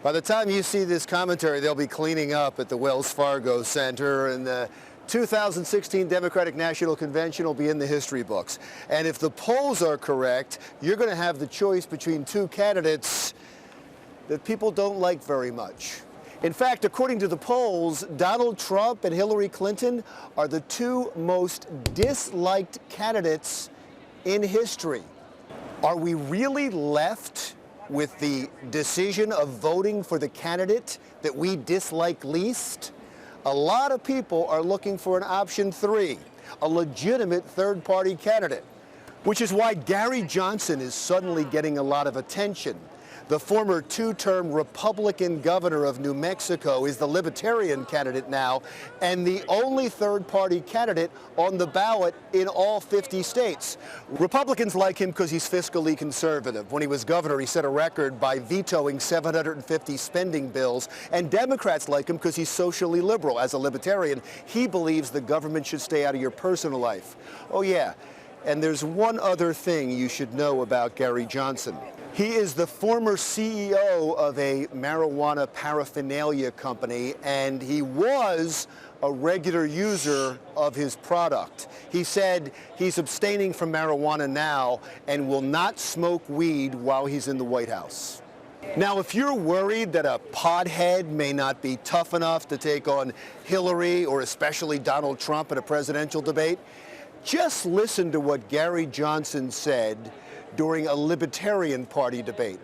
By the time you see this commentary, they'll be cleaning up at the Wells Fargo Center, and the 2016 Democratic National Convention will be in the history books. And if the polls are correct, you're going to have the choice between two candidates that people don't like very much. In fact, according to the polls, Donald Trump and Hillary Clinton are the two most disliked candidates in history. Are we really left with the decision of voting for the candidate that we dislike least? A lot of people are looking for an option 3, a legitimate third-party candidate, which is why Gary Johnson is suddenly getting a lot of attention. The former 2-term Republican governor of New Mexico is the Libertarian candidate now, and the only third-party candidate on the ballot in all 50 states. Republicans like him because he's fiscally conservative. When he was governor, he set a record by vetoing 750 spending bills, and Democrats like him because he's socially liberal. As a Libertarian, he believes the government should stay out of your personal life. Oh yeah, and there's one other thing you should know about Gary Johnson. He is the former CEO of a marijuana paraphernalia company, and he was a regular user of his product. He said he's abstaining from marijuana now and will not smoke weed while he's in the White House. Now, if you're worried that a pothead may not be tough enough to take on Hillary or especially Donald Trump in a presidential debate, just listen to what Gary Johnson said during a Libertarian Party debate.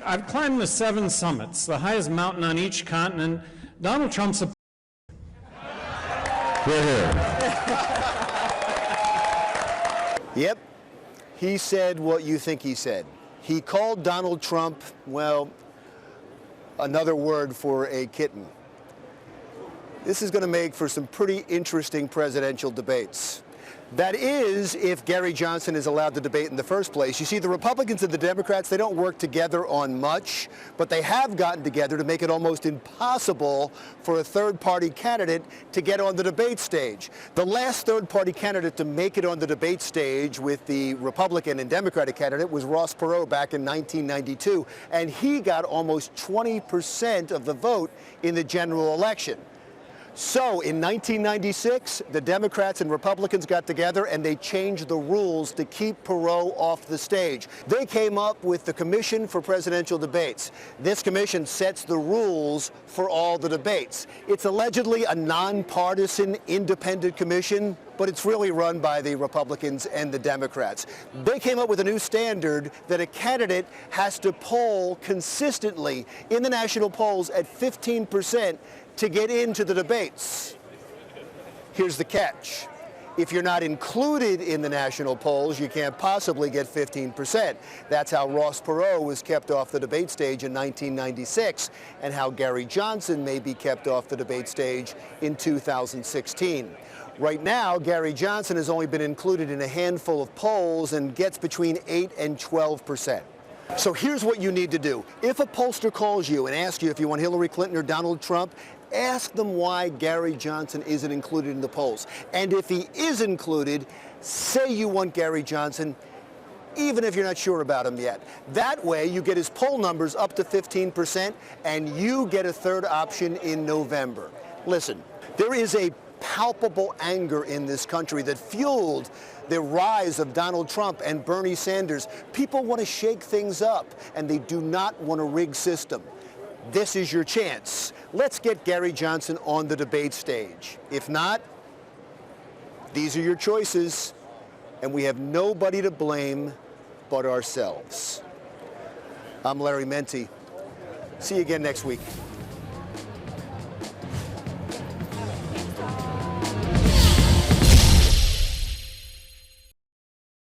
I've climbed the 7 summits, the highest mountain on each continent. Donald Trump's a... Hear, hear. Yep, he said what you think he said. He called Donald Trump, well, another word for a kitten. This is going to make for some pretty interesting presidential debates. That is, if Gary Johnson is allowed to debate in the first place. You see, the Republicans and the Democrats, they don't work together on much, but they have gotten together to make it almost impossible for a third-party candidate to get on the debate stage. The last third-party candidate to make it on the debate stage with the Republican and Democratic candidate was Ross Perot back in 1992, and he got almost 20% of the vote in the general election. So in 1996, the Democrats and Republicans got together and they changed the rules to keep Perot off the stage. They came up with the Commission for Presidential Debates. This commission sets the rules for all the debates. It's allegedly a nonpartisan, independent commission, but it's really run by the Republicans and the Democrats. They came up with a new standard that a candidate has to poll consistently in the national polls at 15% to get into the debates. Here's the catch. If you're not included in the national polls, you can't possibly get 15%. That's how Ross Perot was kept off the debate stage in 1996, and how Gary Johnson may be kept off the debate stage in 2016. Right now, Gary Johnson has only been included in a handful of polls and gets between 8 and 12%. So here's what you need to do. If a pollster calls you and asks you if you want Hillary Clinton or Donald Trump, ask them why Gary Johnson isn't included in the polls. And if he is included, say you want Gary Johnson, even if you're not sure about him yet. That way, you get his poll numbers up to 15%, and you get a third option in November. Listen, there is a palpable anger in this country that fueled the rise of Donald Trump and Bernie Sanders. People want to shake things up, and they do not want a rigged system. This is your chance. Let's get Gary Johnson on the debate stage. If not, these are your choices, and we have nobody to blame but ourselves. I'm Larry Mendte. See you again next week.